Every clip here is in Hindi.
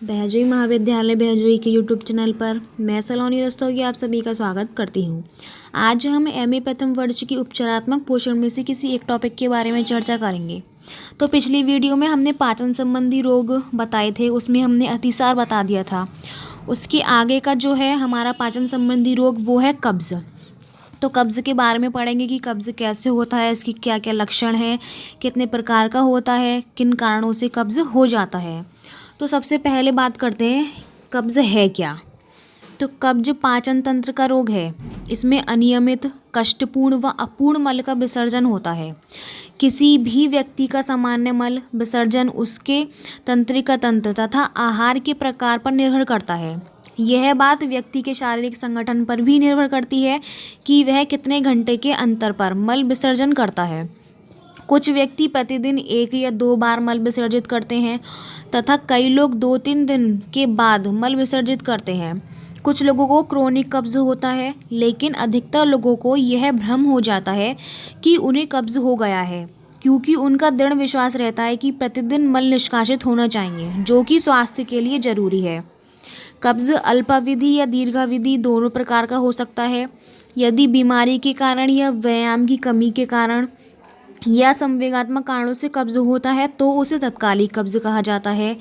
बहजोई महाविद्यालय बहजोई के यूट्यूब चैनल पर मैं सलोनी रस्तोगी आप सभी का स्वागत करती हूँ। आज हम एमए प्रथम वर्ष की उपचारात्मक पोषण में से किसी एक टॉपिक के बारे में चर्चा करेंगे। तो पिछली वीडियो में हमने पाचन संबंधी रोग बताए थे, उसमें हमने अतिसार बता दिया था। उसके आगे का जो है हमारा पाचन संबंधी रोग वो है कब्ज़। तो कब्ज़ के बारे में पढ़ेंगे कि कब्ज़ कैसे होता है, इसकी क्या क्या लक्षण हैं, कितने प्रकार का होता है, किन कारणों से कब्ज़ हो जाता है। तो सबसे पहले बात करते हैं कब्ज़ है क्या। तो कब्ज़ पाचन तंत्र का रोग है। इसमें अनियमित, कष्टपूर्ण व अपूर्ण मल का विसर्जन होता है। किसी भी व्यक्ति का सामान्य मल विसर्जन उसके तंत्रिका तंत्र तथा आहार के प्रकार पर निर्भर करता है। यह बात व्यक्ति के शारीरिक संगठन पर भी निर्भर करती है कि वह कितने घंटे के अंतर पर मल विसर्जन करता है। कुछ व्यक्ति प्रतिदिन 1 या 2 बार मल विसर्जित करते हैं तथा कई लोग 2-3 दिन के बाद मल विसर्जित करते हैं। कुछ लोगों को क्रोनिक कब्ज़ होता है, लेकिन अधिकतर लोगों को यह भ्रम हो जाता है कि उन्हें कब्ज़ हो गया है, क्योंकि उनका दृढ़ विश्वास रहता है कि प्रतिदिन मल निष्कासित होना चाहिए, जो कि स्वास्थ्य के लिए ज़रूरी है। कब्ज़ अल्पावधि या दीर्घावधि दोनों प्रकार का हो सकता है। यदि बीमारी के कारण या व्यायाम की कमी के कारण या संवेगात्मक कारणों से कब्ज़ होता है तो उसे तत्कालिक कब्ज़ कहा जाता है।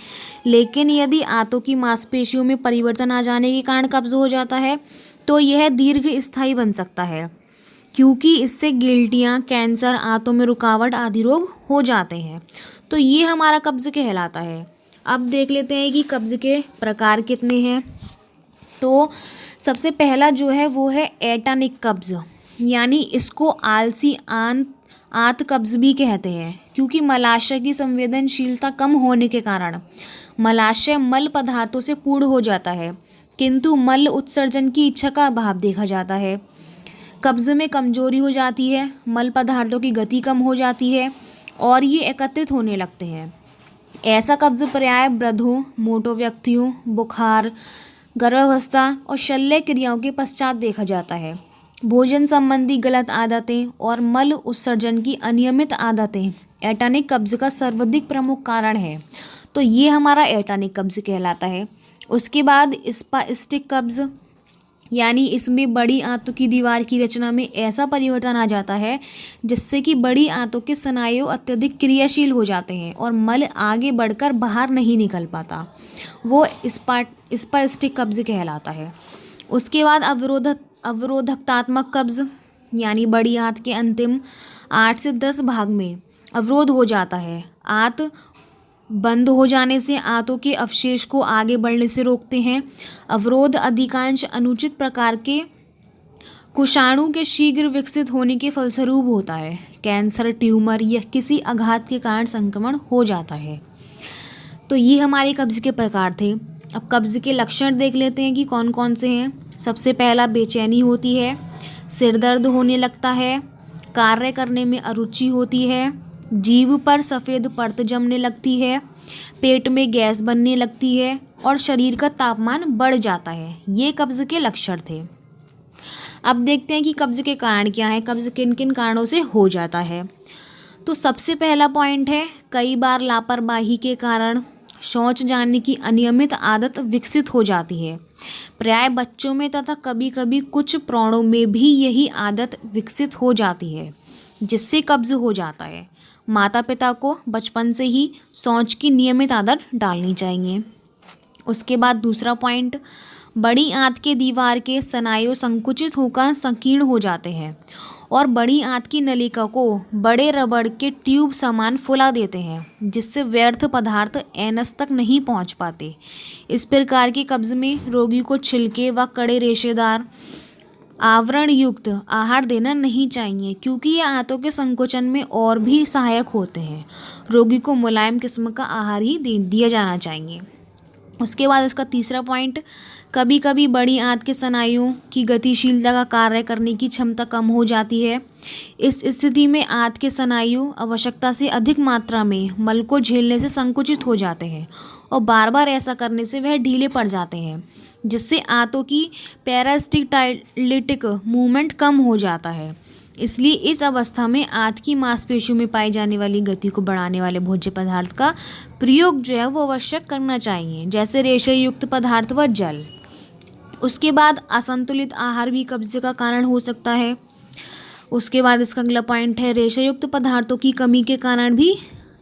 लेकिन यदि आंतों की मांसपेशियों में परिवर्तन आ जाने के कारण कब्ज़ हो जाता है तो यह दीर्घ स्थायी बन सकता है, क्योंकि इससे गिल्टियाँ, कैंसर, आंतों में रुकावट आदि रोग हो जाते हैं। तो ये हमारा कब्ज़ कहलाता है। अब देख लेते हैं कि कब्ज़ के प्रकार कितने हैं। तो सबसे पहला जो है वो है एटानिक कब्ज़, यानी इसको आलसी आंत कब्ज़ भी कहते हैं, क्योंकि मलाशय की संवेदनशीलता कम होने के कारण मलाशय मल पदार्थों से पूर्ण हो जाता है, किंतु मल उत्सर्जन की इच्छा का अभाव देखा जाता है। कब्ज़ में कमजोरी हो जाती है, मल पदार्थों की गति कम हो जाती है और ये एकत्रित होने लगते हैं। ऐसा कब्ज़ प्रायः वृद्धों, मोटो व्यक्तियों, बुखार, गर्भावस्था और शल्य क्रियाओं के पश्चात देखा जाता है। भोजन संबंधी गलत आदतें और मल उत्सर्जन की अनियमित आदतें एटानिक कब्ज़ का सर्वाधिक प्रमुख कारण है। तो ये हमारा एटानिक कब्ज़ कहलाता है। उसके बाद स्पास्टिक कब्ज़, यानी इसमें बड़ी आंतों की दीवार की रचना में ऐसा परिवर्तन आ जाता है जिससे कि बड़ी आंतों के स्नायु अत्यधिक क्रियाशील हो जाते हैं और मल आगे बढ़कर बाहर नहीं निकल पाता। वो स्पास्टिक कब्ज़ कहलाता है। उसके बाद अवरोधकतात्मक कब्ज़, यानी बड़ी आंत के अंतिम 8 से 10 भाग में अवरोध हो जाता है। आंत बंद हो जाने से आंतों के अवशेष को आगे बढ़ने से रोकते हैं। अवरोध अधिकांश अनुचित प्रकार के कुषाणु के शीघ्र विकसित होने के फलस्वरूप होता है। कैंसर, ट्यूमर या किसी आघात के कारण संक्रमण हो जाता है। तो ये हमारे कब्ज़ के प्रकार थे। अब कब्ज़ के लक्षण देख लेते हैं कि कौन कौन से हैं। सबसे पहला बेचैनी होती है, सिर दर्द होने लगता है, कार्य करने में अरुचि होती है, जीभ पर सफ़ेद परत जमने लगती है, पेट में गैस बनने लगती है और शरीर का तापमान बढ़ जाता है। ये कब्ज़ के लक्षण थे। अब देखते हैं कि कब्ज़ के कारण क्या है, कब्ज़ किन किन कारणों से हो जाता है। तो सबसे पहला पॉइंट है, कई बार लापरवाही के कारण शौच जाने की अनियमित आदत विकसित हो जाती है। प्राय बच्चों में तथा कभी कभी कुछ प्रौढ़ों में भी यही आदत विकसित हो जाती है, जिससे कब्ज़ हो जाता है। माता पिता को बचपन से ही शौच की नियमित आदत डालनी चाहिए। उसके बाद दूसरा पॉइंट, बड़ी आंत के दीवार के स्नायु संकुचित होकर संकीर्ण हो जाते हैं और बड़ी आंत की नलिका को बड़े रबड़ के ट्यूब समान फुला देते हैं, जिससे व्यर्थ पदार्थ एनस तक नहीं पहुंच पाते। इस प्रकार के कब्ज़ में रोगी को छिलके व कड़े रेशेदार आवरण युक्त आहार देना नहीं चाहिए, क्योंकि ये आंतों के संकोचन में और भी सहायक होते हैं। रोगी को मुलायम किस्म का आहार ही दिया जाना चाहिए। उसके बाद इसका तीसरा पॉइंट, कभी कभी बड़ी आंत के स्नायुओं की गतिशीलता का कार्य करने की क्षमता कम हो जाती है। इस स्थिति में आंत के स्नायु आवश्यकता से अधिक मात्रा में मल को झेलने से संकुचित हो जाते हैं और बार बार ऐसा करने से वह ढीले पड़ जाते हैं, जिससे आंतों की पैरास्टिटाइलिटिक मूवमेंट कम हो जाता है। इसलिए इस अवस्था में आंत की मांसपेशियों में पाई जाने वाली गति को बढ़ाने वाले भोज्य पदार्थ का प्रयोग जो है वो आवश्यक करना चाहिए, जैसे रेशा युक्त पदार्थ व जल। उसके बाद असंतुलित आहार भी कब्ज का कारण हो सकता है। उसके बाद इसका अगला पॉइंट है, रेशा युक्त पदार्थों की कमी के कारण भी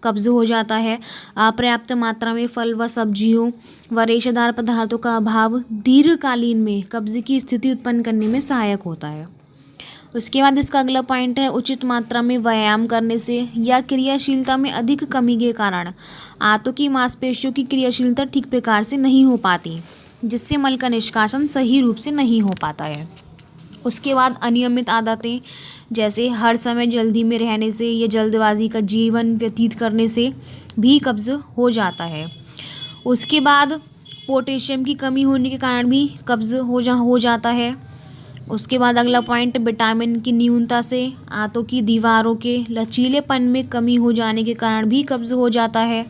कब्ज हो जाता है। अपर्याप्त मात्रा में फल व सब्जियों व रेशेदार पदार्थों का अभाव दीर्घकालीन में कब्ज की स्थिति उत्पन्न करने में सहायक होता है। उसके बाद इसका अगला पॉइंट है, उचित मात्रा में व्यायाम करने से या क्रियाशीलता में अधिक कमी के कारण आंतों की मांसपेशियों की क्रियाशीलता ठीक प्रकार से नहीं हो पाती, जिससे मल का निष्कासन सही रूप से नहीं हो पाता है। उसके बाद अनियमित आदतें, जैसे हर समय जल्दी में रहने से या जल्दबाजी का जीवन व्यतीत करने से भी कब्ज हो जाता है। उसके बाद पोटेशियम की कमी होने के कारण भी कब्ज हो जाता है। उसके बाद अगला पॉइंट, विटामिन की न्यूनता से आंतों की दीवारों के लचीलेपन में कमी हो जाने के कारण भी कब्ज हो जाता है।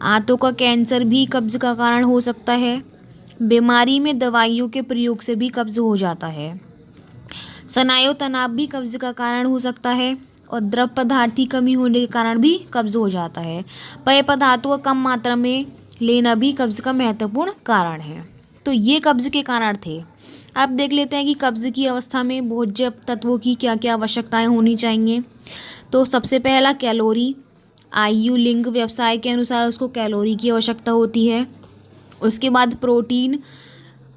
आंतों का कैंसर भी कब्ज का कारण हो सकता है। बीमारी में दवाइयों के प्रयोग से भी कब्ज हो जाता है। स्नायु तनाव भी कब्ज का कारण हो सकता है और द्रव पदार्थ की कमी होने के कारण भी कब्ज हो जाता है। पेय पदार्थों का कम मात्रा में लेना भी कब्ज का महत्वपूर्ण कारण है। तो ये कब्ज के कारण थे। अब देख लेते हैं कि कब्ज की अवस्था में भोज्य तत्वों की क्या क्या आवश्यकताएं होनी चाहिए। तो सबसे पहला, कैलोरी। आयु, लिंग, व्यवसाय के अनुसार उसको कैलोरी की आवश्यकता होती है। उसके बाद प्रोटीन।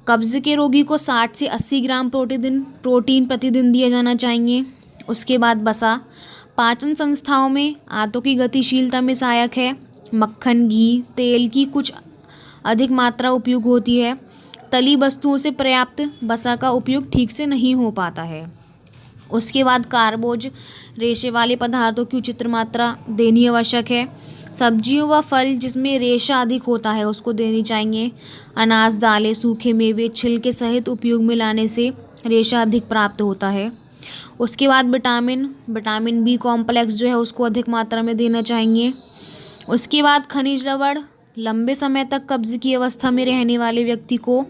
कब्ज के रोगी को 60 से 80 ग्राम प्रोटीन प्रतिदिन दिया जाना चाहिए। उसके बाद वसा। पाचन संस्थाओं में आंतों की गतिशीलता में सहायक है। मक्खन, घी, तेल की कुछ अधिक मात्रा उपयोग होती है। तली वस्तुओं से पर्याप्त वसा का उपयोग ठीक से नहीं हो पाता है। उसके बाद कार्बोज, रेशे वाले पदार्थों की उचित मात्रा देनी आवश्यक है। सब्जियों व फल जिसमें रेशा अधिक होता है उसको देनी चाहिए। अनाज, दालें, सूखे मेवे, छिलके सहित उपयोग में लाने से रेशा अधिक प्राप्त होता है। उसके बाद विटामिन बी कॉम्प्लेक्स जो है उसको अधिक मात्रा में देना चाहिए। उसके बाद खनिज लवण। लंबे समय तक कब्ज की अवस्था में रहने वाले व्यक्ति को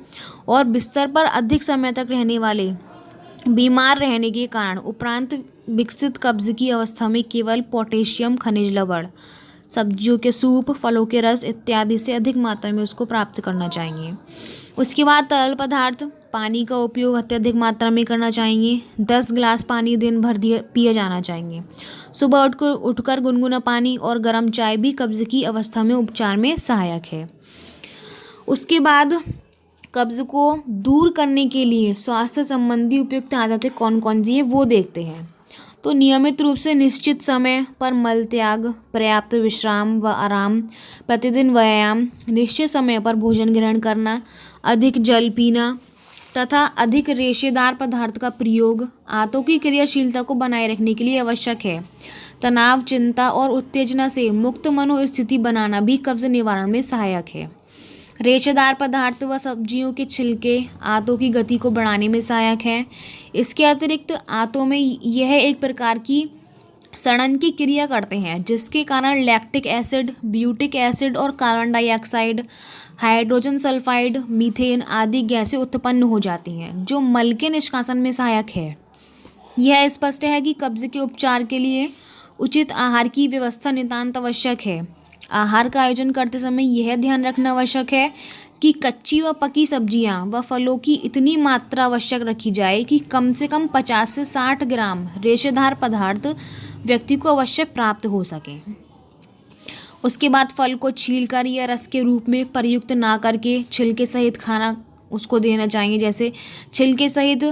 और बिस्तर पर अधिक समय तक रहने वाले बीमार रहने के कारण उपरांत विकसित कब्ज की अवस्था में केवल पोटेशियम खनिज लवण, सब्जियों के सूप, फलों के रस इत्यादि से अधिक मात्रा में उसको प्राप्त करना चाहिए। उसके बाद तरल पदार्थ। पानी का उपयोग अत्यधिक मात्रा में करना चाहिए। 10 गिलास पानी दिन भर पिया जाना चाहिए। सुबह उठकर गुनगुना पानी और गर्म चाय भी कब्ज की अवस्था में उपचार में सहायक है। उसके बाद कब्ज को दूर करने के लिए स्वास्थ्य संबंधी उपयुक्त आदतें कौन कौन सी है वो देखते हैं। तो नियमित रूप से निश्चित समय पर मल त्याग, पर्याप्त विश्राम व आराम, प्रतिदिन व्यायाम, निश्चित समय पर भोजन ग्रहण करना, अधिक जल पीना तथा अधिक रेशेदार पदार्थ का प्रयोग आंतों की क्रियाशीलता को बनाए रखने के लिए आवश्यक है। तनाव, चिंता और उत्तेजना से मुक्त मनोस्थिति बनाना भी कब्ज निवारण में सहायक है। रेशेदार पदार्थ व सब्जियों के छिलके आंतों की गति को बढ़ाने में सहायक है। इसके अतिरिक्त आंतों में यह एक प्रकार की सड़न की क्रिया करते हैं, जिसके कारण लैक्टिक एसिड, ब्यूटिक एसिड और carbon dioxide, hydrogen sulphide, methane आदि गैसें उत्पन्न हो जाती हैं, जो मल के निष्कासन में सहायक है। यह स्पष्ट है कि कब्ज के उपचार के लिए उचित आहार की व्यवस्था नितांत आवश्यक है। आहार का आयोजन करते समय यह ध्यान रखना आवश्यक है कि कच्ची व पकी सब्जियां व फलों की इतनी मात्रा आवश्यक रखी जाए कि कम से कम 50 से 60 ग्राम रेशेदार पदार्थ व्यक्ति को अवश्य प्राप्त हो सके। उसके बाद फल को छीलकर या रस के रूप में प्रयुक्त ना करके छिलके सहित खाना उसको देना चाहिए। जैसे छिलके सहित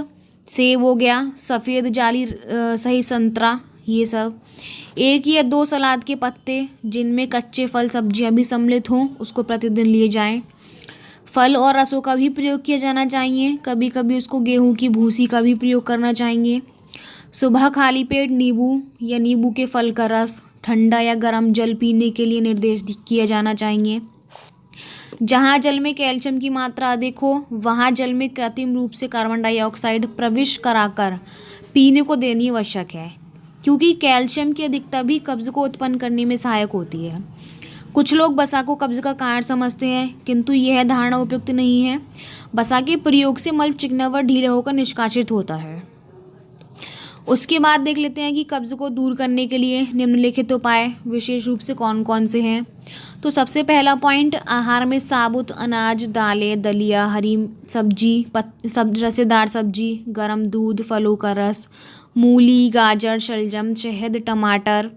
सेब हो गया, सफ़ेद जाली सहित संतरा, ये सब। 1 या 2 सलाद के पत्ते जिनमें कच्चे फल सब्जियां भी सम्मिलित हों उसको प्रतिदिन लिए जाएं। फल और रसों का भी प्रयोग किया जाना चाहिए। कभी कभी उसको गेहूं की भूसी का भी प्रयोग करना चाहिए। सुबह खाली पेट नींबू या नींबू के फल का रस, ठंडा या गर्म जल पीने के लिए निर्देश किया जाना चाहिए। जहाँ जल में कैल्शियम की मात्रा अधिक हो वहाँ जल में कृत्रिम रूप से कार्बन डाइऑक्साइड प्रविष्ट कराकर पीने को देनी आवश्यक है, क्योंकि कैल्शियम की अधिकता भी कब्ज को उत्पन्न करने में सहायक होती है। कुछ लोग वसा को कब्ज का कारण समझते हैं, किंतु यह धारणा उपयुक्त नहीं है। वसा के प्रयोग से मल चिकना व ढीला होकर निष्कासित होता है। उसके बाद देख लेते हैं कि कब्ज़ को दूर करने के लिए निम्नलिखित उपाय विशेष रूप से कौन कौन से हैं। तो सबसे पहला पॉइंट, आहार में साबुत अनाज, दालें, दलिया, हरी सब्जी, रसेदार सब्जी, गर्म दूध, फलों का रस, मूली, गाजर, शलजम, शहद, टमाटर,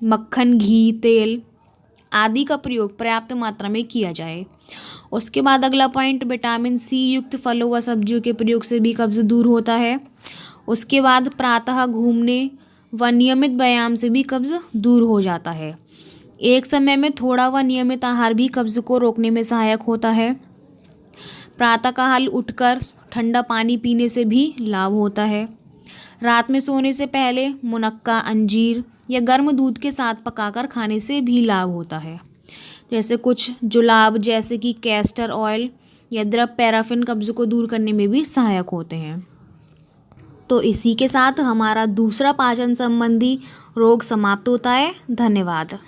मक्खन, घी, तेल आदि का प्रयोग पर्याप्त मात्रा में किया जाए। उसके बाद अगला पॉइंट, विटामिन सी युक्त फलों व सब्जियों के प्रयोग से भी कब्ज़ दूर होता है। उसके बाद प्रातः घूमने व नियमित व्यायाम से भी कब्ज़ दूर हो जाता है। एक समय में थोड़ा व नियमित आहार भी कब्ज़ को रोकने में सहायक होता है। प्रातःकाल उठकर ठंडा पानी पीने से भी लाभ होता है। रात में सोने से पहले मुनक्का, अंजीर या गर्म दूध के साथ पकाकर खाने से भी लाभ होता है। जैसे कुछ जुलाब जैसे कि कैस्टर ऑयल या द्रव पैराफिन कब्ज़ को दूर करने में भी सहायक होते हैं। तो इसी के साथ हमारा दूसरा पाचन संबंधी रोग समाप्त होता है। धन्यवाद।